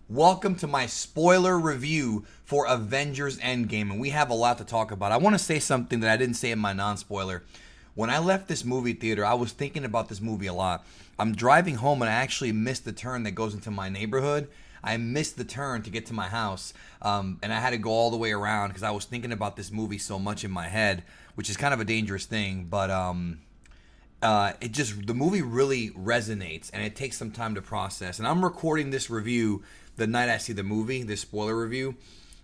Welcome to my spoiler review for Avengers Endgame, and we have a lot to talk about. I want to say something that I didn't say in my non-spoiler. When I left this movie theater, I was thinking about this movie a lot. I'm driving home and I actually missed the turn that goes into my neighborhood. I missed the turn to get to my house, and I had to go all the way around because I was thinking about this movie so much in my head, which is kind of a dangerous thing, but it just the movie really resonates and it takes some time to process. And I'm recording this review the night I see the movie, this spoiler review.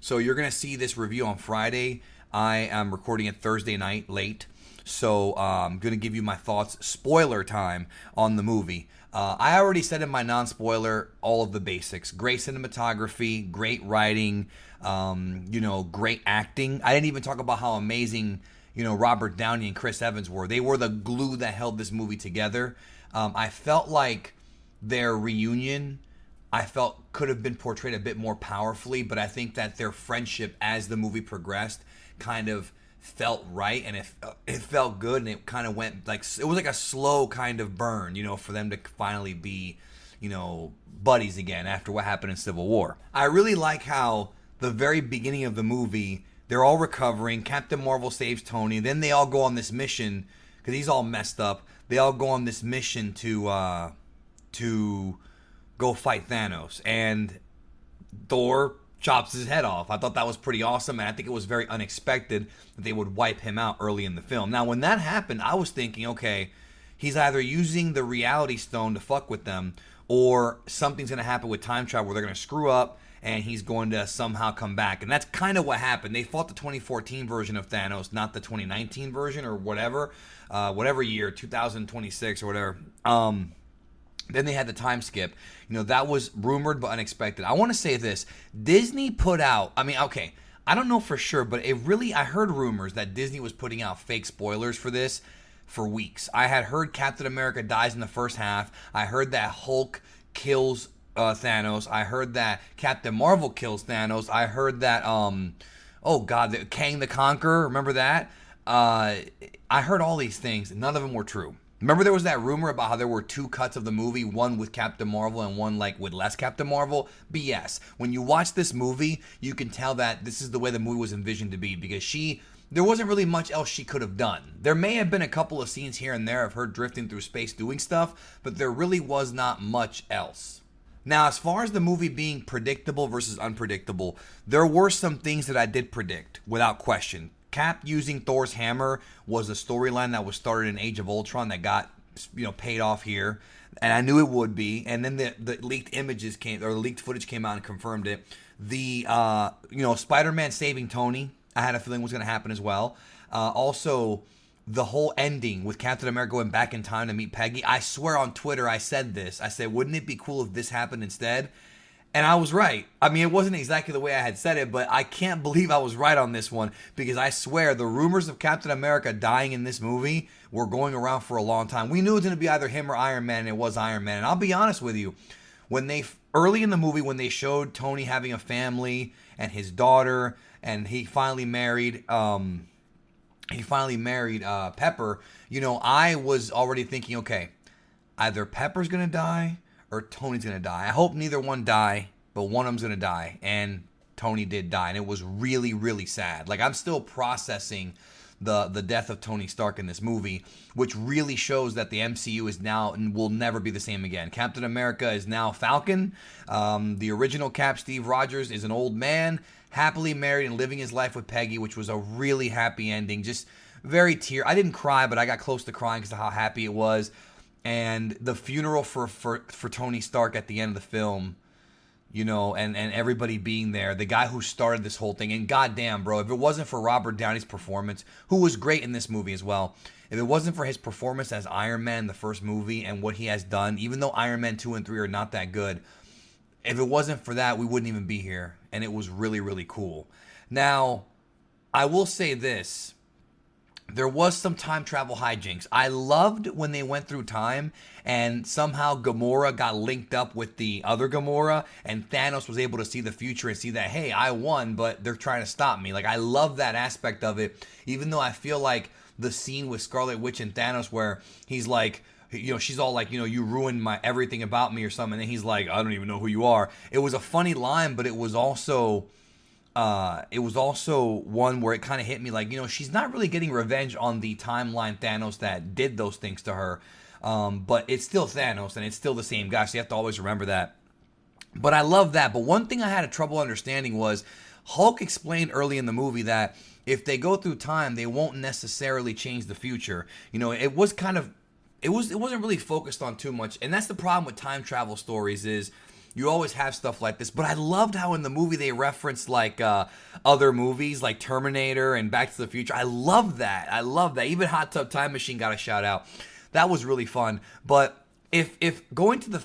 So you're gonna see this review on Friday. I am recording it Thursday night late. So I'm gonna give you my thoughts, spoiler time on the movie. I already said in my non-spoiler all of the basics: great cinematography, great writing, great acting. I didn't even talk about how amazing Robert Downey and Chris Evans were. They were the glue that held this movie together. I felt like their reunion, I felt could have been portrayed a bit more powerfully, but I think that their friendship as the movie progressed kind of felt right, and it felt good, and it kind of went like it was like a slow kind of burn, for them to finally be, buddies again after what happened in Civil War. I really like how the very beginning of the movie, they're all recovering. Captain Marvel saves Tony. Then they all go on this mission because he's all messed up. They all go on this mission to go fight Thanos, and Thor chops his head off. I thought that was pretty awesome, and I think it was very unexpected that they would wipe him out early in the film. Now, when that happened, I was thinking, okay, he's either using the reality stone to fuck with them, or something's going to happen with time travel where they're going to screw up and he's going to somehow come back. And that's kind of what happened. They fought the 2014 version of Thanos, not the 2019 version or whatever year, 2026 or whatever. Then they had the time skip. That was rumored but unexpected. I want to say this. Disney put out, I don't know for sure, but I heard rumors that Disney was putting out fake spoilers for this for weeks. I had heard Captain America dies in the first half. I heard that Hulk kills Thanos. I heard that Captain Marvel kills Thanos. I heard that, Kang the Conqueror, remember that? I heard all these things. None of them were true. Remember there was that rumor about how there were two cuts of the movie, one with Captain Marvel and one with less Captain Marvel? BS. When you watch this movie, you can tell that this is the way the movie was envisioned to be, because there wasn't really much else she could have done. There may have been a couple of scenes here and there of her drifting through space doing stuff, but there really was not much else. Now, as far as the movie being predictable versus unpredictable, there were some things that I did predict without question. Cap using Thor's hammer was a storyline that was started in Age of Ultron that got paid off here, and I knew it would be. And then the leaked images came, or the leaked footage came out and confirmed it. The Spider-Man saving Tony, I had a feeling was going to happen as well. Also, the whole ending with Captain America going back in time to meet Peggy. I swear on Twitter I said this. I said, wouldn't it be cool if this happened instead? And I was right. It wasn't exactly the way I had said it, but I can't believe I was right on this one, because I swear the rumors of Captain America dying in this movie were going around for a long time. We knew it was going to be either him or Iron Man, and it was Iron Man. And I'll be honest with you, early in the movie when they showed Tony having a family and his daughter, and he finally married Pepper, I was already thinking, okay, either Pepper's going to die or Tony's going to die. I hope neither one die, but one of them's going to die. And Tony did die, and it was really, really sad. I'm still processing the death of Tony Stark in this movie, which really shows that the MCU is now and will never be the same again. Captain America is now Falcon. The original Cap, Steve Rogers, is an old man, happily married and living his life with Peggy, which was a really happy ending. Just very I didn't cry, but I got close to crying because of how happy it was. And the funeral for Tony Stark at the end of the film, and everybody being there, the guy who started this whole thing, and goddamn, bro, if it wasn't for Robert Downey's performance, who was great in this movie as well, if it wasn't for his performance as Iron Man, the first movie, and what he has done, even though Iron Man 2 and 3 are not that good, if it wasn't for that, we wouldn't even be here, and it was really, really cool. Now, I will say this. There was some time travel hijinks. I loved when they went through time and somehow Gamora got linked up with the other Gamora, and Thanos was able to see the future and see that, hey, I won, but they're trying to stop me. I love that aspect of it, even though I feel like the scene with Scarlet Witch and Thanos where he's like, she's all like, you ruined my everything about me or something. And he's like, I don't even know who you are. It was a funny line, but it was also one where it kind of hit me like, she's not really getting revenge on the timeline Thanos that did those things to her. But it's still Thanos and it's still the same guy. So you have to always remember that. But I love that. But one thing I had a trouble understanding was Hulk explained early in the movie that if they go through time, they won't necessarily change the future. It was kind of, it wasn't really focused on too much. And that's the problem with time travel stories is you always have stuff like this. But I loved how in the movie they referenced like other movies like Terminator and Back to the Future. I love that. Even Hot Tub Time Machine got a shout out. That was really fun. But if going to the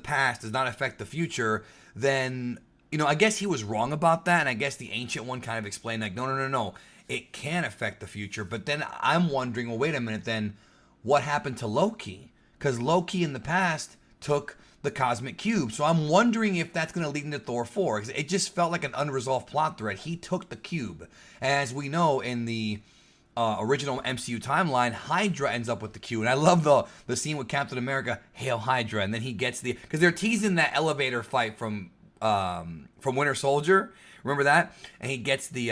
past does not affect the future, then I guess he was wrong about that, and I guess the Ancient One kind of explained like, no, it can affect the future. But then I'm wondering, well, wait a minute, then what happened to Loki? Because Loki in the past took the cosmic cube, so I'm wondering if that's going to lead into Thor 4. It just felt like an unresolved plot thread. He took the cube, and as we know in the original MCU timeline, Hydra ends up with the cube. And I love the scene with Captain America, Hail Hydra, and then he gets because they're teasing that elevator fight from Winter Soldier. Remember that? And he gets the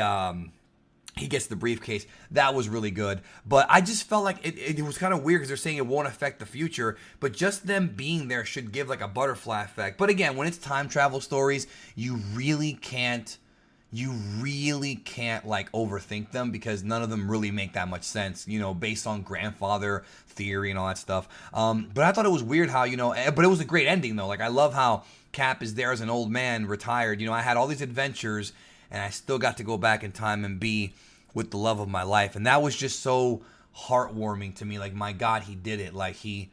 briefcase. That was really good. But I just felt like it was kind of weird because they're saying it won't affect the future, but just them being there should give like a butterfly effect. But again, when it's time travel stories, you really can't like overthink them because none of them really make that much sense, based on grandfather theory and all that stuff. But I thought it was weird how, but it was a great ending though. Like I love how Cap is there as an old man, retired. I had all these adventures and I still got to go back in time and be with the love of my life. And that was just so heartwarming to me. Like, my God, he did it. Like he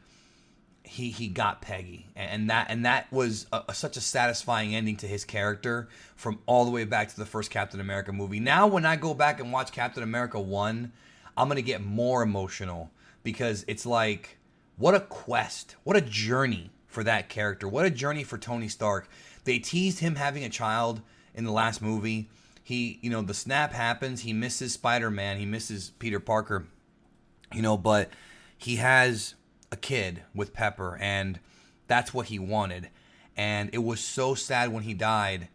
got Peggy, and that was such a satisfying ending to his character from all the way back to the first Captain America movie. Now, when I go back and watch Captain America 1, I'm gonna get more emotional because it's like, what a quest, what a journey for that character, what a journey for Tony Stark. They teased him having a child in the last movie. He, the snap happens. He misses Spider-Man. He misses Peter Parker. But he has a kid with Pepper, and that's what he wanted. And it was so sad when he died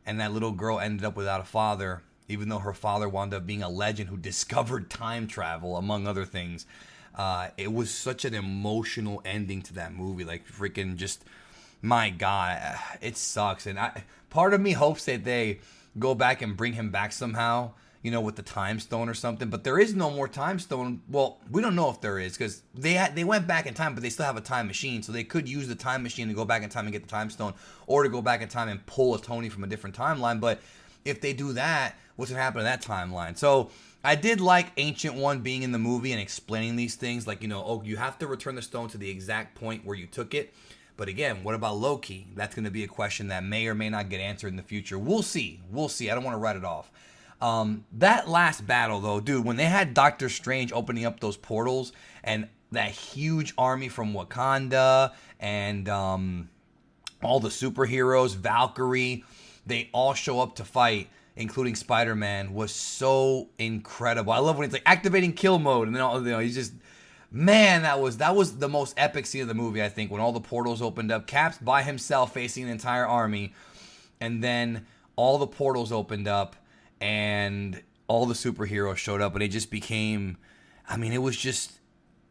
and that little girl ended up without a father, even though her father wound up being a legend who discovered time travel, among other things. It was such an emotional ending to that movie. Like, freaking just, my God, it sucks. And part of me hopes that they go back and bring him back somehow, with the time stone or something. But there is no more time stone. Well, we don't know if there is, because they went back in time, but they still have a time machine. So they could use the time machine to go back in time and get the time stone, or to go back in time and pull a Tony from a different timeline. But if they do that, what's going to happen to that timeline? So I did like Ancient One being in the movie and explaining these things. Like, you have to return the stone to the exact point where you took it. But again, what about Loki? That's going to be a question that may or may not get answered in the future. We'll see. I don't want to write it off. That last battle, though, dude, when they had Doctor Strange opening up those portals and that huge army from Wakanda and all the superheroes, Valkyrie, they all show up to fight, including Spider-Man, was so incredible. I love when it's like activating kill mode, and then he's just... Man, that was the most epic scene of the movie, I think, when all the portals opened up. Cap's by himself facing an entire army, and then all the portals opened up, and all the superheroes showed up, and it just became... it was just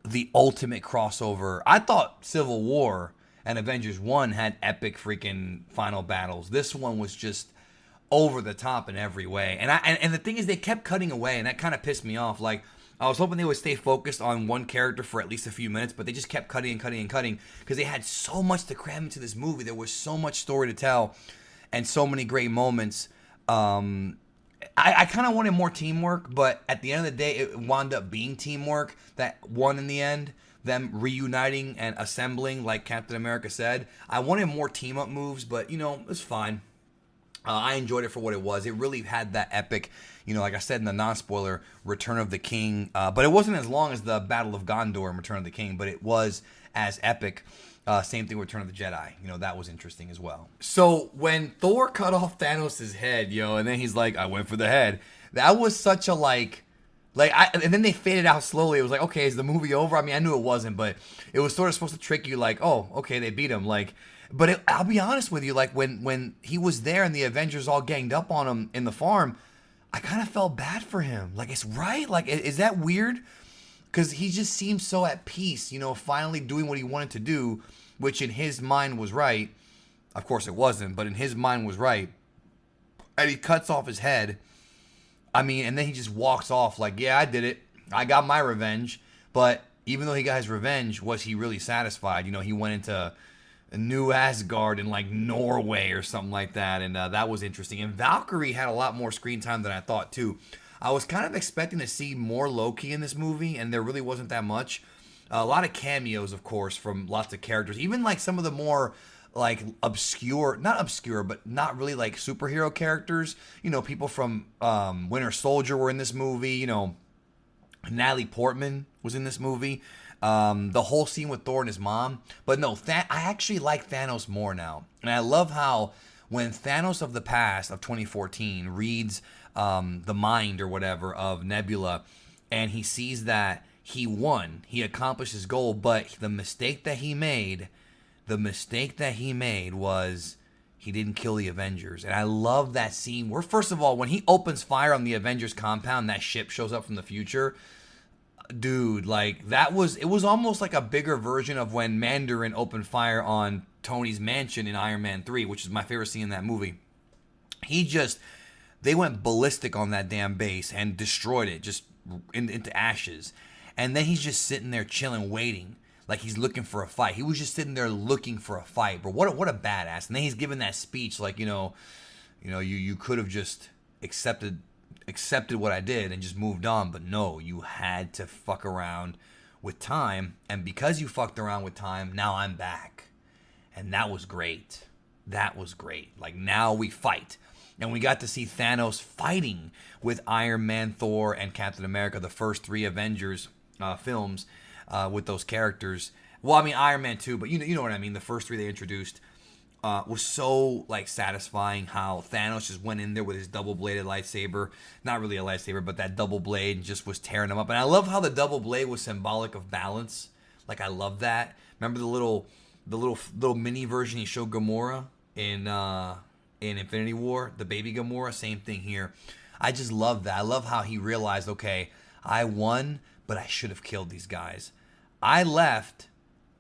the ultimate crossover. I thought Civil War and Avengers 1 had epic freaking final battles. This one was just over the top in every way. And the thing is, they kept cutting away, and that kind of pissed me off. Like, I was hoping they would stay focused on one character for at least a few minutes, but they just kept cutting because they had so much to cram into this movie. There was so much story to tell and so many great moments. I kind of wanted more teamwork, but at the end of the day, it wound up being teamwork that won in the end. Them reuniting and assembling, like Captain America said. I wanted more team-up moves, but, it was fine. I enjoyed it for what it was. It really had that epic, like I said in the non-spoiler, Return of the King. But it wasn't as long as the Battle of Gondor and Return of the King, but it was as epic. Same thing with Return of the Jedi. That was interesting as well. So when Thor cut off Thanos' head, and then he's like, I went for the head. That was such a, And then they faded out slowly. It was like, okay, is the movie over? I mean, I knew it wasn't, but it was sort of supposed to trick you, like, oh, okay, they beat him. I'll be honest with you, like when he was there and the Avengers all ganged up on him in the farm, I kind of felt bad for him. Like, it's right. Like, is that weird? Because he just seemed so at peace, finally doing what he wanted to do, which in his mind was right. Of course, it wasn't, but in his mind was right. And he cuts off his head. I mean, and then he just walks off like, yeah, I did it. I got my revenge. But even though he got his revenge, was he really satisfied? He went into a new Asgard in like Norway or something like that. And that was interesting. And Valkyrie had a lot more screen time than I thought, too. I was kind of expecting to see more Loki in this movie, and there really wasn't that much. A lot of cameos, of course, from lots of characters. Even like some of the more like not obscure, but not really like superhero characters. People from Winter Soldier were in this movie. Natalie Portman was in this movie. The whole scene with Thor and his mom. But no, I actually like Thanos more now. And I love how when Thanos of the past, of 2014, reads the mind or whatever of Nebula, and he sees that he won, he accomplished his goal, but the mistake that he made was he didn't kill the Avengers. And I love that scene where, first of all, when he opens fire on the Avengers compound, that ship shows up from the future. Dude, like, it was almost like a bigger version of when Mandarin opened fire on Tony's mansion in Iron Man 3, which is my favorite scene in that movie. They went ballistic on that damn base and destroyed it, just into ashes. And then he's just sitting there chilling, waiting. Like he's looking for a fight. He was just sitting there looking for a fight. But what a badass. And then he's giving that speech like, you could have just accepted what I did and just moved on. But no, you had to fuck around with time. And because you fucked around with time, now I'm back. And that was great. Like, now we fight. And we got to see Thanos fighting with Iron Man, Thor, and Captain America, the first 3 Avengers films. With those characters. Well, I mean, Iron Man 2, but you know what I mean. The first 3 they introduced was so, like, satisfying how Thanos just went in there with his double-bladed lightsaber. Not really a lightsaber, but that double blade, and just was tearing them up. And I love how the double blade was symbolic of balance. Like, I love that. Remember the little mini version he showed Gamora in Infinity War? The baby Gamora? Same thing here. I just love that. I love how he realized, okay, I won, but I should have killed these guys. I left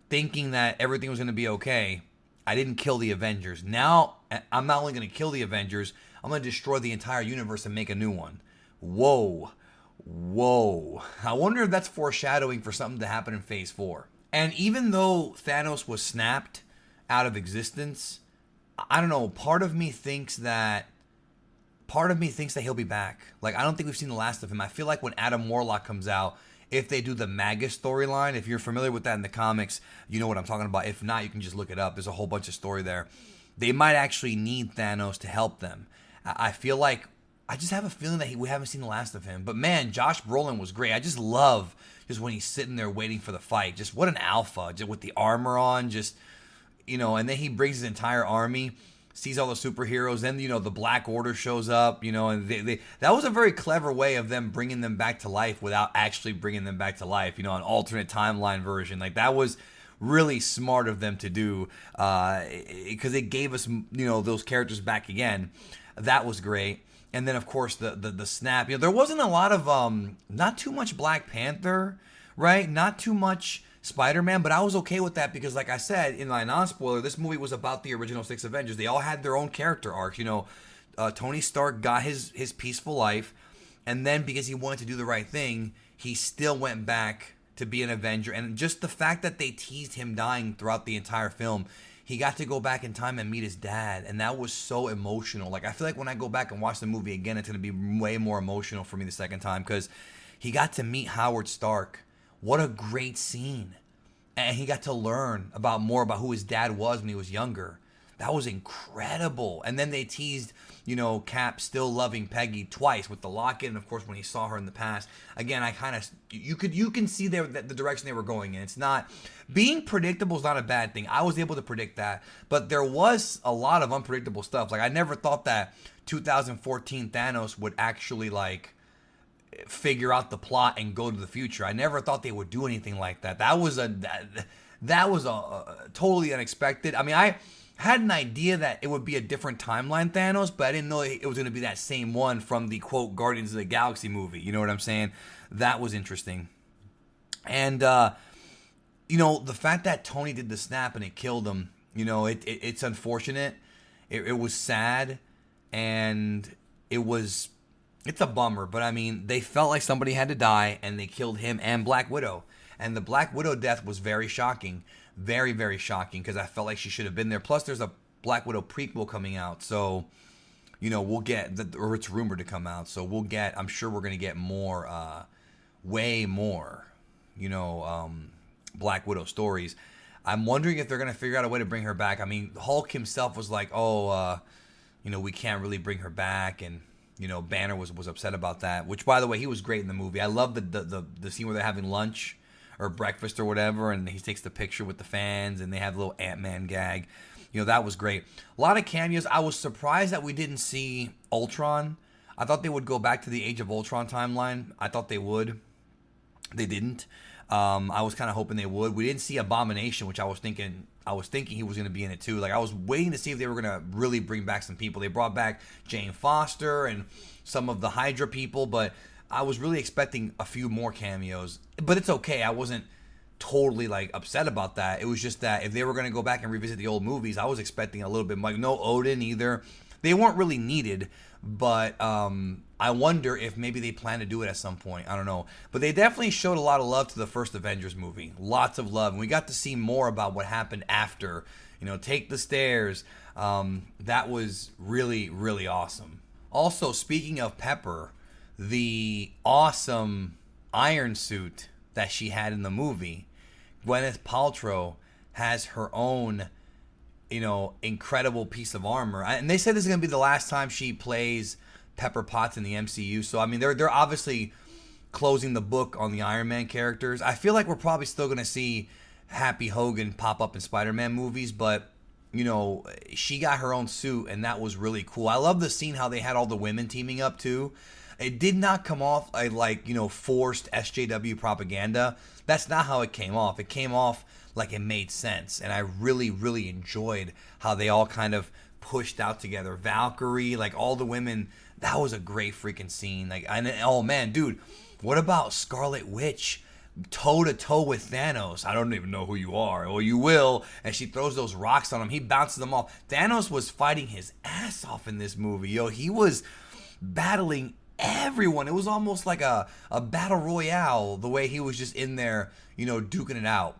thinking that everything was going to be okay. I didn't kill the Avengers. Now, I'm not only going to kill the Avengers, I'm going to destroy the entire universe and make a new one. Whoa. I wonder if that's foreshadowing for something to happen in Phase 4. And even though Thanos was snapped out of existence, I don't know, part of me thinks that he'll be back. Like, I don't think we've seen the last of him. I feel like when Adam Warlock comes out, if they do the Magus storyline, if you're familiar with that in the comics, you know what I'm talking about. If not, you can just look it up. There's a whole bunch of story there. They might actually need Thanos to help them. I feel like, I just have a feeling that we haven't seen the last of him. But man, Josh Brolin was great. I just love just when he's sitting there waiting for the fight. Just what an alpha, just with the armor on, just, and then he brings his entire army, sees all the superheroes, then, the Black Order shows up, and they that was a very clever way of them bringing them back to life without actually bringing them back to life, an alternate timeline version. Like, that was really smart of them to do, because it gave us, those characters back again. That was great. And then, of course, the snap. There wasn't a lot of, not too much Black Panther, right? Not too much Spider-Man, but I was okay with that because, like I said, in my non-spoiler, this movie was about the original 6 Avengers. They all had their own character arcs. Tony Stark got his peaceful life, and then because he wanted to do the right thing, he still went back to be an Avenger. And just the fact that they teased him dying throughout the entire film, he got to go back in time and meet his dad, and that was so emotional. Like, I feel like when I go back and watch the movie again, it's going to be way more emotional for me the second time because he got to meet Howard Stark. What a great scene. And he got to learn more about who his dad was when he was younger. That was incredible. And then they teased, Cap still loving Peggy twice with the locket, and of course when he saw her in the past. Again, you can see the direction they were going in. It's not being predictable is not a bad thing. I was able to predict that, but there was a lot of unpredictable stuff. Like, I never thought that 2014 Thanos would actually figure out the plot and go to the future. I never thought they would do anything like that. That was a totally unexpected. I mean, I had an idea that it would be a different timeline Thanos, but I didn't know it was going to be that same one from the quote Guardians of the Galaxy movie. You know what I'm saying? That was interesting. And the fact that Tony did the snap and it killed him, it's unfortunate. It was sad, and it's a bummer. But I mean, they felt like somebody had to die, and they killed him and Black Widow. And the Black Widow death was very shocking. Very, very shocking, because I felt like she should have been there. Plus, there's a Black Widow prequel coming out. So, we'll get, or it's rumored to come out. So I'm sure we're going to get more, way more, Black Widow stories. I'm wondering if they're going to figure out a way to bring her back. I mean, Hulk himself was like, we can't really bring her back. And, Banner was upset about that. Which, by the way, he was great in the movie. I love the scene where they're having lunch or breakfast or whatever, and he takes the picture with the fans, and they have a little Ant-Man gag. That was great. A lot of cameos. I was surprised that we didn't see Ultron. I thought they would go back to the Age of Ultron timeline. I thought they would. They didn't. I was kind of hoping they would. We didn't see Abomination, which I was thinking he was going to be in it too. Like, I was waiting to see if they were going to really bring back some people. They brought back Jane Foster and some of the Hydra people, but I was really expecting a few more cameos. But it's okay. I wasn't totally upset about that. It was just that if they were going to go back and revisit the old movies, I was expecting a little bit more. No Odin either. They weren't really needed, but I wonder if maybe they plan to do it at some point. I don't know. But they definitely showed a lot of love to the first Avengers movie. Lots of love. And we got to see more about what happened after. Take the stairs. That was really, really awesome. Also, speaking of Pepper, the awesome iron suit that she had in the movie, Gwyneth Paltrow has her own, incredible piece of armor. And they said this is going to be the last time she plays Pepper Potts in the MCU. So, I mean, they're obviously closing the book on the Iron Man characters. I feel like we're probably still going to see Happy Hogan pop up in Spider-Man movies, but, she got her own suit, and that was really cool. I love the scene how they had all the women teaming up, too. It did not come off like forced SJW propaganda. That's not how it came off. It came off like it made sense, and I really, really enjoyed how they all kind of pushed out together. Valkyrie, all the women. That was a great freaking scene. Oh man, dude, what about Scarlet Witch toe to toe with Thanos? I don't even know who you are. Well, you will. And she throws those rocks on him. He bounces them off. Thanos was fighting his ass off in this movie. He was battling everyone. It was almost like a battle royale, the way he was just in there, duking it out.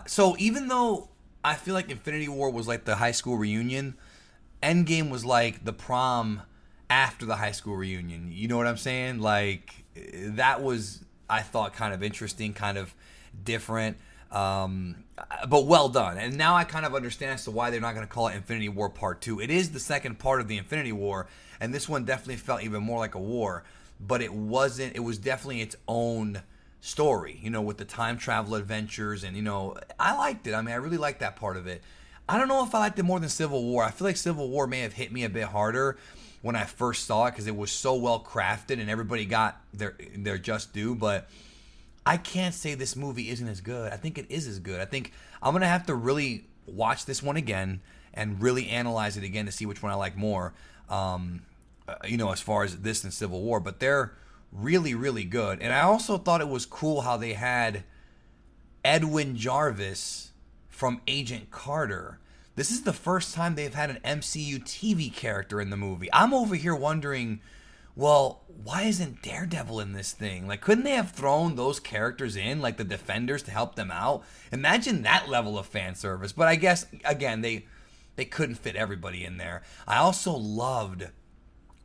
So even though I feel like Infinity War was like the high school reunion, Endgame was like the prom after the high school reunion. You know what I'm saying? That was, I thought, kind of interesting, kind of different, but well done. And now I kind of understand as to why they're not going to call it Infinity War Part 2. It is the second part of the Infinity War, and this one definitely felt even more like a war, but it wasn't. It was definitely its own story, with the time travel adventures, and, I liked it. I mean, I really liked that part of it. I don't know if I liked it more than Civil War. I feel like Civil War may have hit me a bit harder when I first saw it because it was so well crafted and everybody got their just due, but I can't say this movie isn't as good. I think it is as good. I think I'm going to have to really watch this one again and really analyze it again to see which one I like more, as far as this and Civil War. But they're really, really good. And I also thought it was cool how they had Edwin Jarvis from Agent Carter. This is the first time they've had an MCU TV character in the movie. I'm over here wondering, well, why isn't Daredevil in this thing? Couldn't they have thrown those characters in, the Defenders, to help them out? Imagine that level of fan service. But I guess, again, they couldn't fit everybody in there. I also loved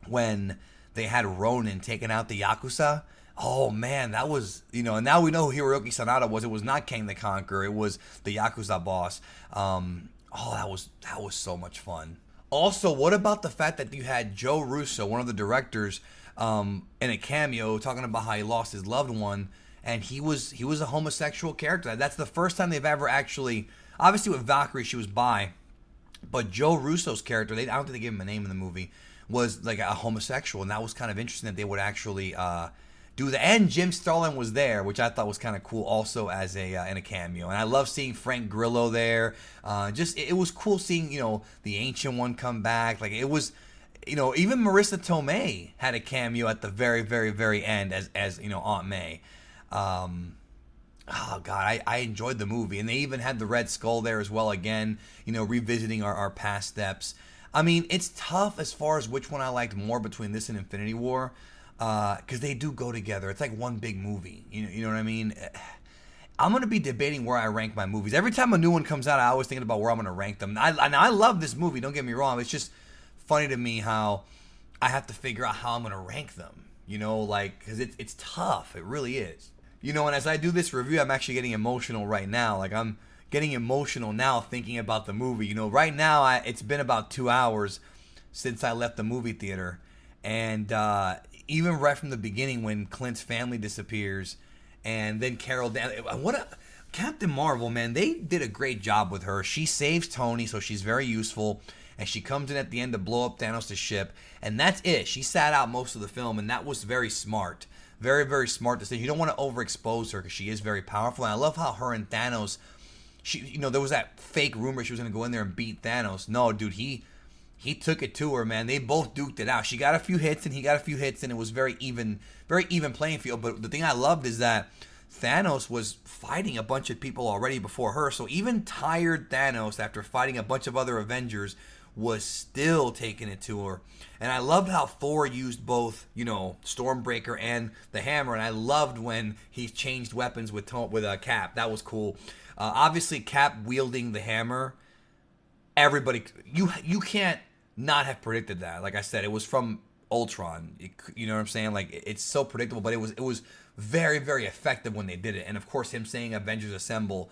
when they had Ronin taking out the Yakuza. Oh, man, that was, and now we know who Hiroyuki Sanada was. It was not Kang the Conqueror. It was the Yakuza boss. That was so much fun. Also, what about the fact that you had Joe Russo, one of the directors, in a cameo talking about how he lost his loved one, and he was a homosexual character. That's the first time they've ever actually, obviously with Valkyrie she was bi, but Joe Russo's character, I don't think they gave him a name in the movie, was a homosexual, and that was kind of interesting that they would actually do that. And Jim Starlin was there, which I thought was kind of cool, also as a in a cameo. And I love seeing Frank Grillo there. Just it was cool seeing the Ancient One come back. Like it was. Even Marissa Tomei had a cameo at the very, very, very end as Aunt May. Oh God, I enjoyed the movie, and they even had the Red Skull there as well. Again, revisiting our past steps. I mean, it's tough as far as which one I liked more between this and Infinity War, because they do go together. It's like one big movie. You know what I mean? I'm gonna be debating where I rank my movies. Every time a new one comes out, I always thinking about where I'm gonna rank them. I love this movie. Don't get me wrong. It's just funny to me how I have to figure out how I'm gonna rank them. Because it's tough. It really is. And as I do this review, I'm actually getting emotional right now. Like, I'm getting emotional now thinking about the movie. Right now, it's been about 2 hours since I left the movie theater. And even right from the beginning when Clint's family disappears and then Carol Captain Marvel, man, they did a great job with her. She saves Tony, so she's very useful. And she comes in at the end to blow up Thanos' ship. And that's it. She sat out most of the film, and that was very smart. Very, very smart decision. You don't want to overexpose her because she is very powerful. And I love how her and Thanos, there was that fake rumor she was going to go in there and beat Thanos. No, dude, he took it to her, man. They both duked it out. She got a few hits, and he got a few hits, and it was very even playing field. But the thing I loved is that Thanos was fighting a bunch of people already before her. So even tired Thanos, after fighting a bunch of other Avengers, was still taking it to her. And I loved how Thor used both, Stormbreaker and the hammer. And I loved when he changed weapons with Cap. That was cool. Obviously, Cap wielding the hammer. Everybody, you can't not have predicted that. Like I said, it was from Ultron. You know what I'm saying? Like, it's so predictable, but it was very, very effective when they did it. And of course, him saying Avengers Assemble.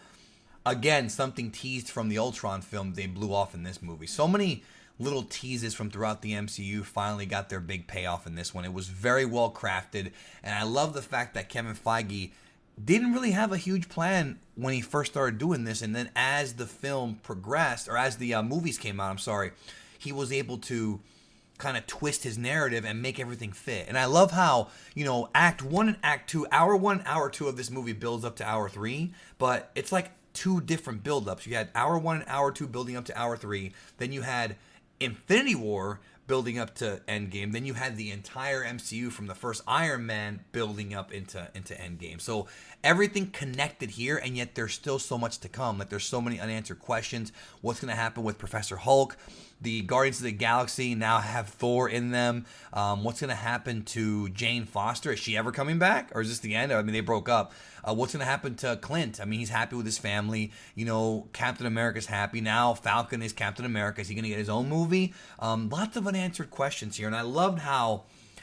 Again, something teased from the Ultron film they blew off in this movie. So many little teases from throughout the MCU finally got their big payoff in this one. It was very well crafted, and I love the fact that Kevin Feige didn't really have a huge plan when he first started doing this, and then as the film progressed, or as the movies came out, he was able to kind of twist his narrative and make everything fit. And I love how, Act 1 and Act 2, Hour 1, Hour 2 of this movie builds up to Hour 3, but it's like two different build-ups. You had Hour 1 and Hour 2 building up to Hour 3. Then you had Infinity War building up to Endgame. Then you had the entire MCU from the first Iron Man building up into Endgame. So everything connected here, and yet there's still so much to come. Like, there's so many unanswered questions. What's going to happen with Professor Hulk? The Guardians of the Galaxy now have Thor in them. What's going to happen to Jane Foster? Is she ever coming back? Or is this the end? I mean, they broke up. What's going to happen to Clint? I mean, he's happy with his family. Captain America's happy. Now Falcon is Captain America. Is he going to get his own movie? Lots of unanswered questions here. And I loved how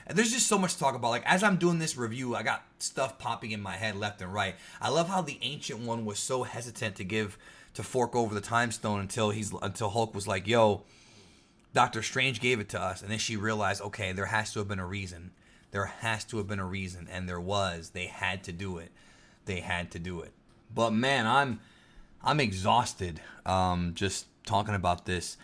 there's just so much to talk about. Like, as I'm doing this review, I got stuff popping in my head left and right. I love how the Ancient One was so hesitant to fork over the Time Stone until Hulk was like, yo, Doctor Strange gave it to us. And then she realized, okay, there has to have been a reason. There has to have been a reason. And there was. They had to do it. But man, I'm exhausted just talking about this.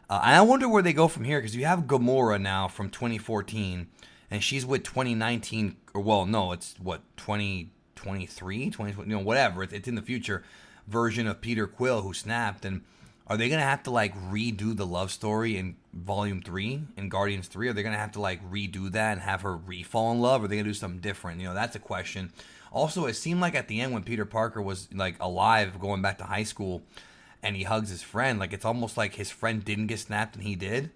And I wonder where they go from here, because you have Gamora now from 2014, and she's with 2019, or well, no, it's what, 2023, 2020, whatever. It's in the future version of Peter Quill who snapped. And are they gonna have to like redo the love story in Volume 3 in Guardians 3? Are they gonna have to like redo that and have her re-fall in love? Or are they gonna do something different? That's a question. Also, it seemed like at the end when Peter Parker was like alive, going back to high school, and he hugs his friend, like it's almost like his friend didn't get snapped and he did.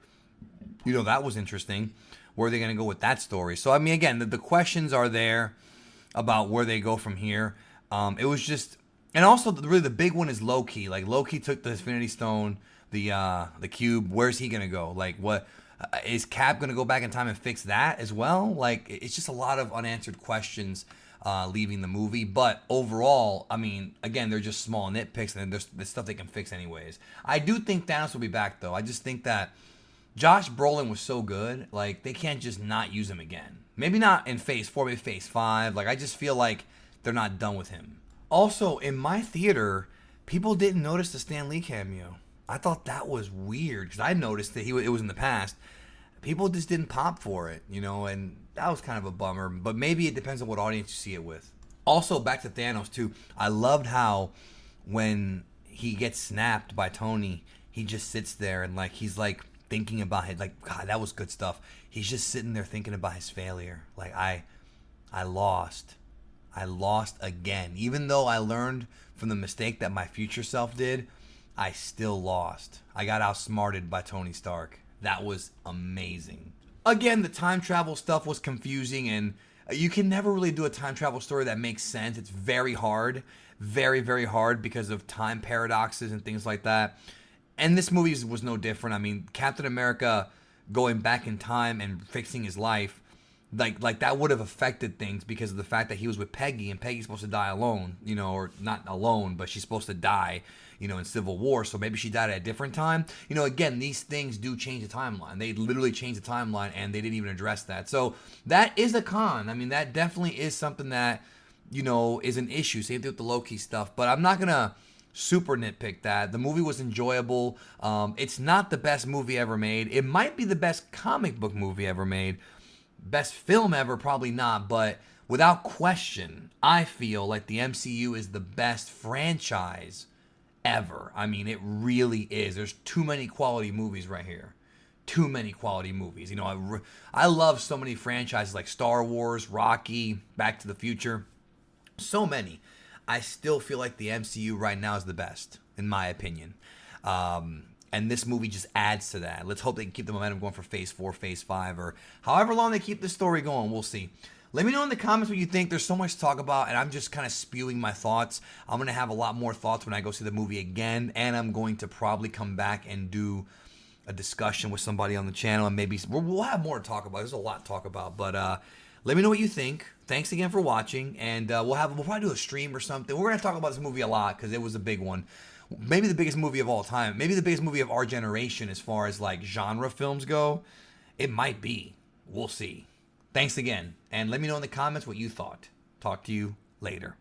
That was interesting. Where are they going to go with that story? So, I mean, again, the questions are there about where they go from here. It was just, and also really the big one is Loki. Like, Loki took the Infinity Stone, the cube. Where's he going to go? Like, what is Cap going to go back in time and fix that as well? Like, it's just a lot of unanswered questions leaving the movie. But overall, I mean, again, they're just small nitpicks, and there's stuff they can fix anyways. I do think Thanos will be back, though. I just think that Josh Brolin was so good, like, they can't just not use him again. Maybe not in Phase 4, maybe Phase 5. Like, I just feel like they're not done with him. Also, in my theater, people didn't notice the Stan Lee cameo. I thought that was weird, because I noticed that it was in the past. People just didn't pop for it, and that was kind of a bummer. But maybe it depends on what audience you see it with. Also, back to Thanos too. I loved how when he gets snapped by Tony, he just sits there and like he's like thinking about it. Like, God, that was good stuff. He's just sitting there thinking about his failure. Like, I lost. I lost again. Even though I learned from the mistake that my future self did, I still lost. I got outsmarted by Tony Stark. That was amazing. Again, the time travel stuff was confusing, and you can never really do a time travel story that makes sense. It's very hard. Very, very hard because of time paradoxes and things like that. And this movie was no different. I mean, Captain America going back in time and fixing his life, like that would have affected things because of the fact that he was with Peggy, and Peggy's supposed to die alone, you know, or not alone, but she's supposed to die, you know, in Civil War. So maybe she died at a different time. You know, again, these things do change the timeline. They literally changed the timeline, and they didn't even address that. So that is a con. I mean, that definitely is something that, you know, is an issue. Same thing with the Loki stuff. But I'm not gonna super nitpick that. The movie was enjoyable. It's not the best movie ever made. It might be the best comic book movie ever made. Best film ever, probably not, but without question, I feel like the MCU is the best franchise ever. I mean, it really is. There's too many quality movies right here. Too many quality movies. You know, I love so many franchises like Star Wars, Rocky, Back to the Future. So many. I still feel like the MCU right now is the best, in my opinion. And this movie just adds to that. Let's hope they can keep the momentum going for Phase 4, Phase 5, or however long they keep this story going. We'll see. Let me know in the comments what you think. There's so much to talk about, and I'm just kind of spewing my thoughts. I'm going to have a lot more thoughts when I go see the movie again, and I'm going to probably come back and do a discussion with somebody on the channel, and maybe we'll have more to talk about. There's a lot to talk about, but let me know what you think. Thanks again for watching, and we'll probably do a stream or something. We're going to talk about this movie a lot because it was a big one. Maybe the biggest movie of all time. Maybe the biggest movie of our generation as far as like genre films go. It might be. We'll see. Thanks again. And let me know in the comments what you thought. Talk to you later.